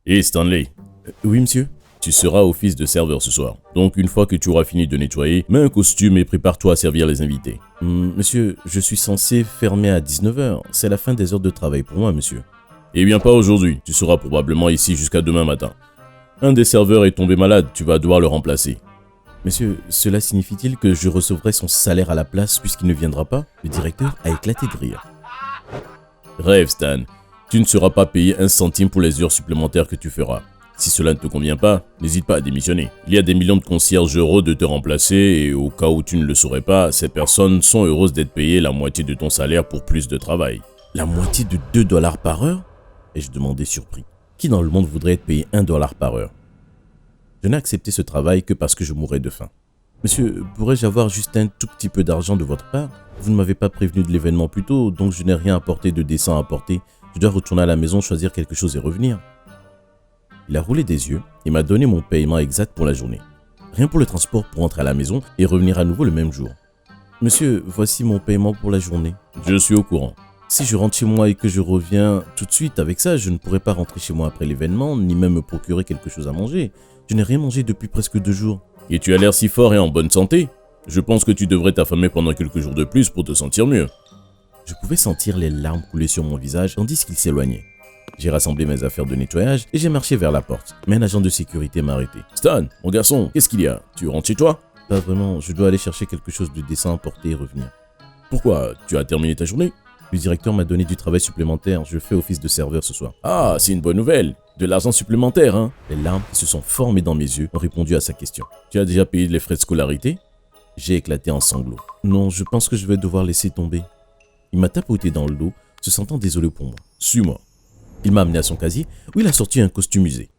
Hé Stanley. Oui, monsieur. Tu seras au office de serveur ce soir. Donc une fois que tu auras fini de nettoyer, mets un costume et prépare-toi à servir les invités. Monsieur, je suis censé fermer à 19h. C'est la fin des heures de travail pour moi, monsieur. Eh bien pas aujourd'hui, tu seras probablement ici jusqu'à demain matin. Un des serveurs est tombé malade, tu vas devoir le remplacer. Monsieur, cela signifie-t-il que je recevrai son salaire à la place puisqu'il ne viendra pas? Le directeur a éclaté de rire. Rêve Stan, tu ne seras pas payé un centime pour les heures supplémentaires que tu feras. Si cela ne te convient pas, n'hésite pas à démissionner. Il y a des millions de concierges heureux de te remplacer et au cas où tu ne le saurais pas, ces personnes sont heureuses d'être payées la moitié de ton salaire pour plus de travail. La moitié de 2 dollars par heure? Ai-je demandé surpris. Qui dans le monde voudrait être payé 1 dollar par heure? Je n'ai accepté ce travail que parce que je mourrais de faim. Monsieur, pourrais-je avoir juste un tout petit peu d'argent de votre part? Vous ne m'avez pas prévenu de l'événement plus tôt, donc je n'ai rien apporté de décent à apporter. Je dois retourner à la maison, choisir quelque chose et revenir. Il a roulé des yeux et m'a donné mon paiement exact pour la journée. Rien pour le transport pour rentrer à la maison et revenir à nouveau le même jour. Monsieur, voici mon paiement pour la journée. Je suis au courant. Si je rentre chez moi et que je reviens tout de suite avec ça, je ne pourrai pas rentrer chez moi après l'événement, ni même me procurer quelque chose à manger. Je n'ai rien mangé depuis presque 2 jours. Et tu as l'air si fort et en bonne santé. Je pense que tu devrais t'affamer pendant quelques jours de plus pour te sentir mieux. Je pouvais sentir les larmes couler sur mon visage tandis qu'il s'éloignait. J'ai rassemblé mes affaires de nettoyage et j'ai marché vers la porte. Mais un agent de sécurité m'a arrêté. Stan, mon garçon, qu'est-ce qu'il y a? Tu rentres chez toi? Pas vraiment, je dois aller chercher quelque chose de décent à porter et revenir. Pourquoi? Tu as terminé ta journée? Le directeur m'a donné du travail supplémentaire, je fais office de serveur ce soir. Ah, c'est une bonne nouvelle. De l'argent supplémentaire, hein? Les larmes qui se sont formées dans mes yeux ont répondu à sa question. Tu as déjà payé les frais de scolarité? J'ai éclaté en sanglots. Non, je pense que je vais devoir laisser tomber. Il m'a tapoté dans le dos, se sentant désolé pour moi. Suis-moi. Il m'a amené à son casier où il a sorti un costume usé.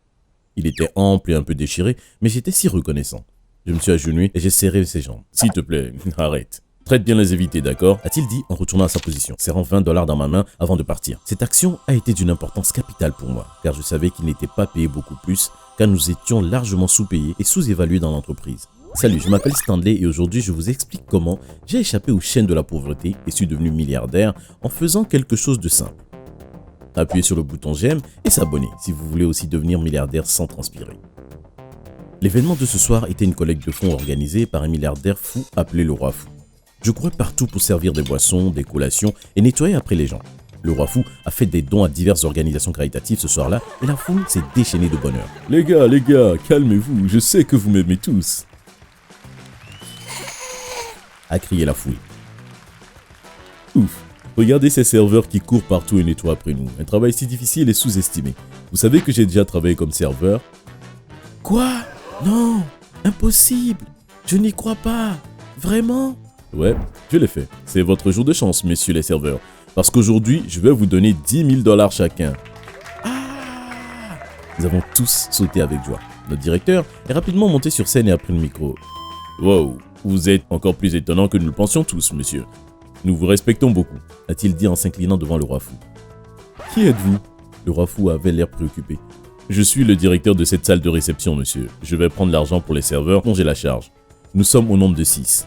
Il était ample et un peu déchiré, mais j'étais si reconnaissant. Je me suis agenouillé et j'ai serré ses jambes. S'il te plaît, arrête. Traite bien les invités, d'accord? A-t-il dit en retournant à sa position, serrant 20 dollars dans ma main avant de partir. Cette action a été d'une importance capitale pour moi, car je savais qu'il n'était pas payé beaucoup plus, car nous étions largement sous-payés et sous-évalués dans l'entreprise. Salut, je m'appelle Stanley et aujourd'hui je vous explique comment j'ai échappé aux chaînes de la pauvreté et suis devenu milliardaire en faisant quelque chose de simple. Appuyez sur le bouton j'aime et s'abonner si vous voulez aussi devenir milliardaire sans transpirer. L'événement de ce soir était une collecte de fonds organisée par un milliardaire fou appelé le Roi Fou. Je courais partout pour servir des boissons, des collations et nettoyer après les gens. Le Roi Fou a fait des dons à diverses organisations caritatives ce soir-là et la foule s'est déchaînée de bonheur. Les gars, calmez-vous, je sais que vous m'aimez tous. A crié la foule. Ouf, regardez ces serveurs qui courent partout et nettoient après nous. Un travail si difficile et sous-estimé. Vous savez que j'ai déjà travaillé comme serveur? Quoi? Non, impossible. Je n'y crois pas. Vraiment? Ouais, je l'ai fait. C'est votre jour de chance, messieurs les serveurs. Parce qu'aujourd'hui, je vais vous donner 10 000 dollars chacun. Ah! Nous avons tous sauté avec joie. Notre directeur est rapidement monté sur scène et a pris le micro. Wow, vous êtes encore plus étonnant que nous le pensions tous, monsieur. Nous vous respectons beaucoup, a-t-il dit en s'inclinant devant le Roi Fou. Qui êtes-vous? Le Roi Fou avait l'air préoccupé. Je suis le directeur de cette salle de réception, monsieur. Je vais prendre l'argent pour les serveurs dont j'ai la charge. Nous sommes au nombre de 6.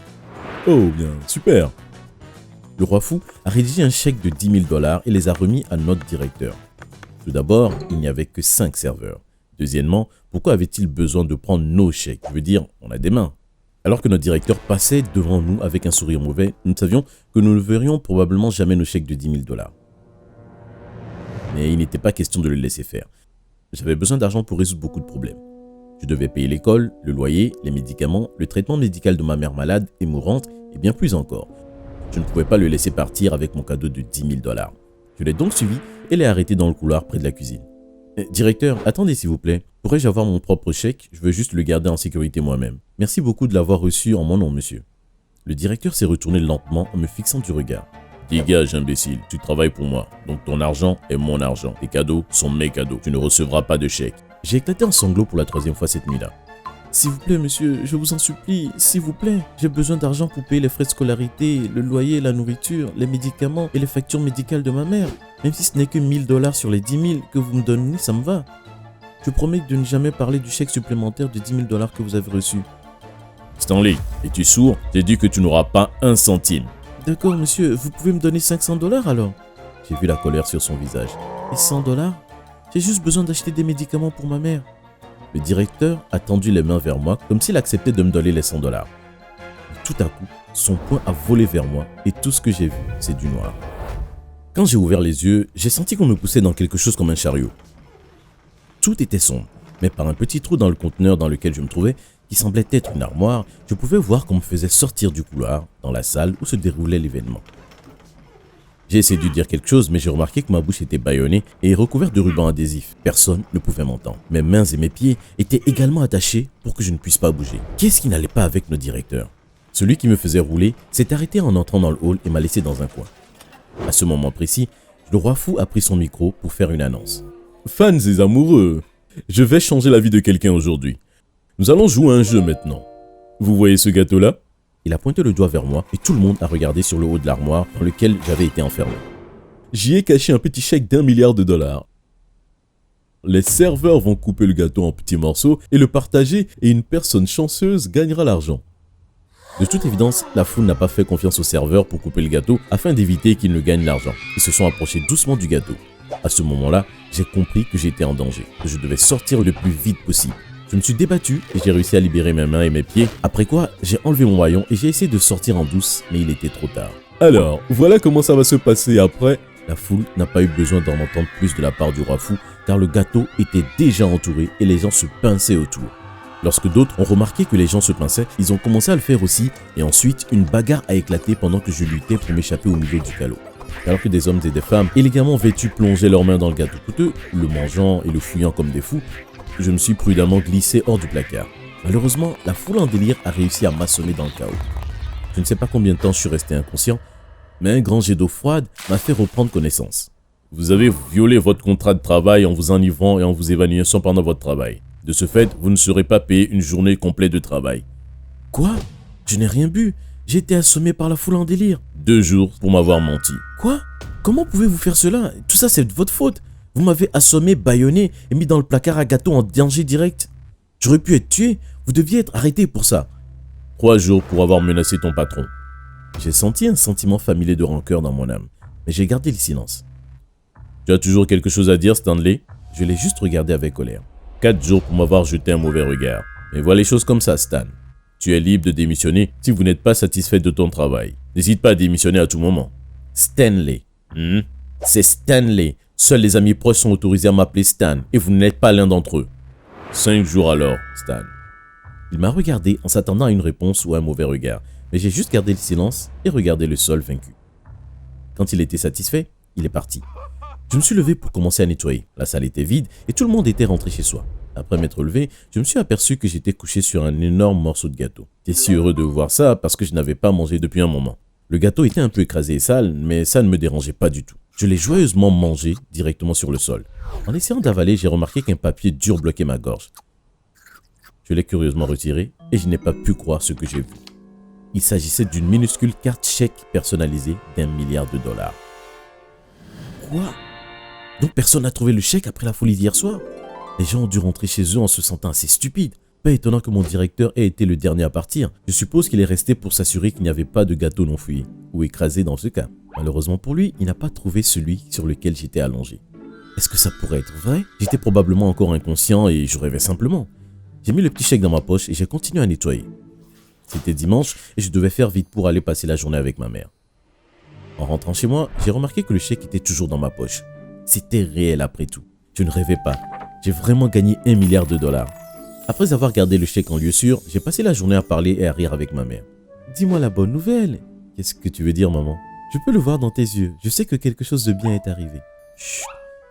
Oh bien, super. Le Roi Fou a rédigé un chèque de 10 000 dollars et les a remis à notre directeur. Tout d'abord, il n'y avait que 5 serveurs. Deuxièmement, pourquoi avait-il besoin de prendre nos chèques? Je veux dire, on a des mains. Alors que notre directeur passait devant nous avec un sourire mauvais, nous savions que nous ne verrions probablement jamais nos chèques de 10 000 dollars. Mais il n'était pas question de le laisser faire. J'avais besoin d'argent pour résoudre beaucoup de problèmes. Je devais payer l'école, le loyer, les médicaments, le traitement médical de ma mère malade et mourante et bien plus encore. Je ne pouvais pas le laisser partir avec mon cadeau de 10 000 dollars. Je l'ai donc suivi et l'ai arrêté dans le couloir près de la cuisine. Directeur, attendez s'il vous plaît. Pourrais-je avoir mon propre chèque? Je veux juste le garder en sécurité moi-même. Merci beaucoup de l'avoir reçu en mon nom, monsieur. Le directeur s'est retourné lentement en me fixant du regard. Dégage, imbécile, tu travailles pour moi. Donc ton argent est mon argent. Tes cadeaux sont mes cadeaux. Tu ne recevras pas de chèque. J'ai éclaté en sanglots pour la 3e fois cette nuit-là. S'il vous plaît, monsieur, je vous en supplie, s'il vous plaît. J'ai besoin d'argent pour payer les frais de scolarité, le loyer, la nourriture, les médicaments et les factures médicales de ma mère. Même si ce n'est que 1 000 dollars sur les 10 000 que vous me donnez, ça me va. Je promets de ne jamais parler du chèque supplémentaire de 10 000 dollars que vous avez reçu. Stanley, es-tu sourd? J'ai dit que tu n'auras pas un centime. D'accord, monsieur, vous pouvez me donner 500 dollars alors? J'ai vu la colère sur son visage. Et 100 dollars? J'ai juste besoin d'acheter des médicaments pour ma mère. » Le directeur a tendu les mains vers moi comme s'il acceptait de me donner les 100 $. Tout à coup, son poing a volé vers moi et tout ce que j'ai vu, c'est du noir. Quand j'ai ouvert les yeux, j'ai senti qu'on me poussait dans quelque chose comme un chariot. Tout était sombre, mais par un petit trou dans le conteneur dans lequel je me trouvais, qui semblait être une armoire, je pouvais voir qu'on me faisait sortir du couloir dans la salle où se déroulait l'événement. J'ai essayé de dire quelque chose, mais j'ai remarqué que ma bouche était bâillonnée et recouverte de rubans adhésifs. Personne ne pouvait m'entendre. Mes mains et mes pieds étaient également attachés pour que je ne puisse pas bouger. Qu'est-ce qui n'allait pas avec notre directeur? Celui qui me faisait rouler s'est arrêté en entrant dans le hall et m'a laissé dans un coin. À ce moment précis, le roi fou a pris son micro pour faire une annonce. Fans et amoureux, je vais changer la vie de quelqu'un aujourd'hui. Nous allons jouer à un jeu maintenant. Vous voyez ce gâteau-là? Il a pointé le doigt vers moi et tout le monde a regardé sur le haut de l'armoire dans lequel j'avais été enfermé. J'y ai caché un petit chèque d'1 milliard de $. Les serveurs vont couper le gâteau en petits morceaux et le partager et une personne chanceuse gagnera l'argent. De toute évidence, la foule n'a pas fait confiance aux serveurs pour couper le gâteau afin d'éviter qu'ils ne gagnent l'argent. Ils se sont approchés doucement du gâteau. À ce moment-là, j'ai compris que j'étais en danger, que je devais sortir le plus vite possible. Je me suis débattu et j'ai réussi à libérer mes mains et mes pieds, après quoi j'ai enlevé mon maillon et j'ai essayé de sortir en douce, mais il était trop tard. Alors, voilà comment ça va se passer après. La foule n'a pas eu besoin d'en entendre plus de la part du roi fou, car le gâteau était déjà entouré et les gens se pinçaient autour. Lorsque d'autres ont remarqué que les gens se pinçaient, ils ont commencé à le faire aussi, et ensuite une bagarre a éclaté pendant que je luttais pour m'échapper au milieu du calot. Alors que des hommes et des femmes élégamment vêtus plongeaient leurs mains dans le gâteau coûteux, le mangeant et le fouillant comme des fous, je me suis prudemment glissé hors du placard. Malheureusement, la foule en délire a réussi à m'assommer dans le chaos. Je ne sais pas combien de temps je suis resté inconscient, mais un grand jet d'eau froide m'a fait reprendre connaissance. Vous avez violé votre contrat de travail en vous enivrant et en vous évanouissant pendant votre travail. De ce fait, vous ne serez pas payé une journée complète de travail. Quoi? Je n'ai rien bu. J'ai été assommé par la foule en délire. 2 jours pour m'avoir menti. Quoi? Comment pouvez-vous faire cela? Tout ça, c'est de votre faute. Vous m'avez assommé, bâillonné et mis dans le placard à gâteau en danger direct. J'aurais pu être tué. Vous deviez être arrêté pour ça. 3 jours pour avoir menacé ton patron. J'ai senti un sentiment familier de rancœur dans mon âme, mais j'ai gardé le silence. Tu as toujours quelque chose à dire, Stanley? Je l'ai juste regardé avec colère. 4 jours pour m'avoir jeté un mauvais regard. Mais vois les choses comme ça, Stan. Tu es libre de démissionner si vous n'êtes pas satisfait de ton travail. N'hésite pas à démissionner à tout moment. Stanley. C'est Stanley. Seuls les amis proches sont autorisés à m'appeler Stan et vous n'êtes pas l'un d'entre eux. 5 jours alors, Stan. Il m'a regardé en s'attendant à une réponse ou à un mauvais regard, mais j'ai juste gardé le silence et regardé le sol vaincu. Quand il était satisfait, il est parti. Je me suis levé pour commencer à nettoyer. La salle était vide et tout le monde était rentré chez soi. Après m'être levé, je me suis aperçu que j'étais couché sur un énorme morceau de gâteau. J'étais si heureux de voir ça parce que je n'avais pas mangé depuis un moment. Le gâteau était un peu écrasé et sale, mais ça ne me dérangeait pas du tout. Je l'ai joyeusement mangé directement sur le sol. En essayant d'avaler, j'ai remarqué qu'un papier dur bloquait ma gorge. Je l'ai curieusement retiré et je n'ai pas pu croire ce que j'ai vu. Il s'agissait d'une minuscule carte chèque personnalisée d'1 milliard de $. Quoi? Donc personne n'a trouvé le chèque après la folie d'hier soir? Les gens ont dû rentrer chez eux en se sentant assez stupides. Pas étonnant que mon directeur ait été le dernier à partir. Je suppose qu'il est resté pour s'assurer qu'il n'y avait pas de gâteau non fouillé, ou écrasé dans ce cas. Malheureusement pour lui, il n'a pas trouvé celui sur lequel j'étais allongé. Est-ce que ça pourrait être vrai? J'étais probablement encore inconscient et je rêvais simplement. J'ai mis le petit chèque dans ma poche et j'ai continué à nettoyer. C'était dimanche et je devais faire vite pour aller passer la journée avec ma mère. En rentrant chez moi, j'ai remarqué que le chèque était toujours dans ma poche. C'était réel après tout. Je ne rêvais pas. J'ai vraiment gagné 1 milliard de $. Après avoir gardé le chèque en lieu sûr, j'ai passé la journée à parler et à rire avec ma mère. Dis-moi la bonne nouvelle. Qu'est-ce que tu veux dire, maman? Je peux le voir dans tes yeux. Je sais que quelque chose de bien est arrivé. Chut,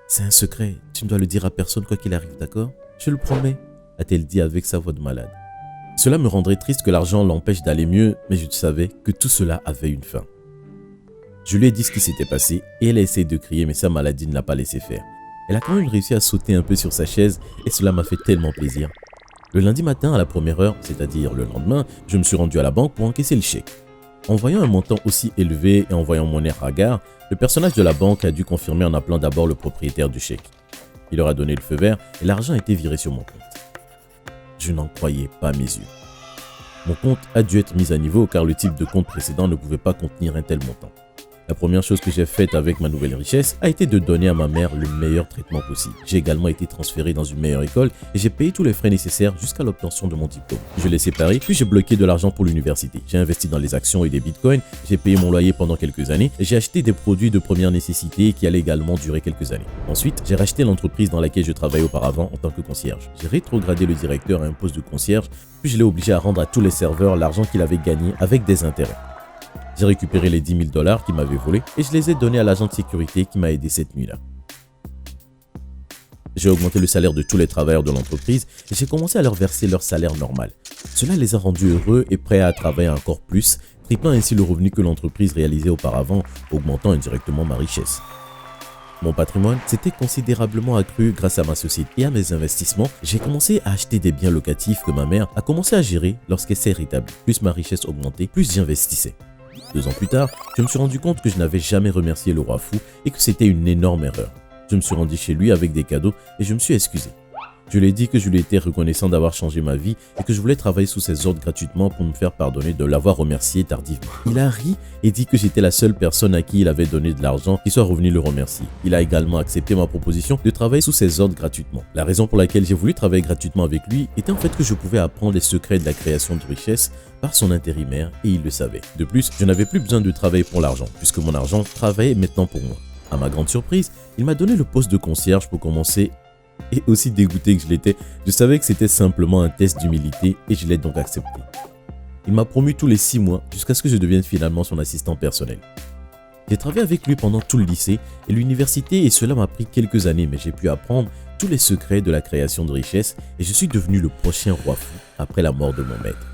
c'est un secret. Tu ne dois le dire à personne quoi qu'il arrive, d'accord? Je le promets, a-t-elle dit avec sa voix de malade. Cela me rendrait triste que l'argent l'empêche d'aller mieux, mais je savais que tout cela avait une fin. Je lui ai dit ce qui s'était passé et elle a essayé de crier, mais sa maladie ne l'a pas laissé faire. Elle a quand même réussi à sauter un peu sur sa chaise et cela m'a fait tellement plaisir. Le lundi matin à la première heure, c'est-à-dire le lendemain, je me suis rendu à la banque pour encaisser le chèque. En voyant un montant aussi élevé et en voyant mon air hagard, le personnage de la banque a dû confirmer en appelant d'abord le propriétaire du chèque. Il leur a donné le feu vert et l'argent a été viré sur mon compte. Je n'en croyais pas mes yeux. Mon compte a dû être mis à niveau car le type de compte précédent ne pouvait pas contenir un tel montant. La première chose que j'ai faite avec ma nouvelle richesse a été de donner à ma mère le meilleur traitement possible. J'ai également été transféré dans une meilleure école et j'ai payé tous les frais nécessaires jusqu'à l'obtention de mon diplôme. Je l'ai séparé, puis j'ai bloqué de l'argent pour l'université. J'ai investi dans les actions et des bitcoins, j'ai payé mon loyer pendant quelques années et j'ai acheté des produits de première nécessité qui allaient également durer quelques années. Ensuite, j'ai racheté l'entreprise dans laquelle je travaillais auparavant en tant que concierge. J'ai rétrogradé le directeur à un poste de concierge, puis je l'ai obligé à rendre à tous les serveurs l'argent qu'il avait gagné avec des intérêts. J'ai récupéré les 10 000 $ qu'il m'avait volés et je les ai donnés à l'agent de sécurité qui m'a aidé cette nuit-là. J'ai augmenté le salaire de tous les travailleurs de l'entreprise et j'ai commencé à leur verser leur salaire normal. Cela les a rendus heureux et prêts à travailler encore plus, triplant ainsi le revenu que l'entreprise réalisait auparavant, augmentant indirectement ma richesse. Mon patrimoine s'était considérablement accru grâce à ma société et à mes investissements. J'ai commencé à acheter des biens locatifs que ma mère a commencé à gérer lorsqu'elle s'est rétablie. Plus ma richesse augmentait, plus j'investissais. 2 ans plus tard, je me suis rendu compte que je n'avais jamais remercié le roi fou et que c'était une énorme erreur. Je me suis rendu chez lui avec des cadeaux et je me suis excusé. Je lui ai dit que je lui étais reconnaissant d'avoir changé ma vie et que je voulais travailler sous ses ordres gratuitement pour me faire pardonner de l'avoir remercié tardivement. Il a ri et dit que j'étais la seule personne à qui il avait donné de l'argent qui soit revenu le remercier. Il a également accepté ma proposition de travailler sous ses ordres gratuitement. La raison pour laquelle j'ai voulu travailler gratuitement avec lui était en fait que je pouvais apprendre les secrets de la création de richesse par son intérimaire et il le savait. De plus, je n'avais plus besoin de travailler pour l'argent puisque mon argent travaillait maintenant pour moi. À ma grande surprise, il m'a donné le poste de concierge pour commencer. Et aussi dégoûté que je l'étais, je savais que c'était simplement un test d'humilité et je l'ai donc accepté. Il m'a promu tous les 6 mois jusqu'à ce que je devienne finalement son assistant personnel. J'ai travaillé avec lui pendant tout le lycée et l'université et cela m'a pris quelques années mais j'ai pu apprendre tous les secrets de la création de richesse et je suis devenu le prochain roi fou après la mort de mon maître.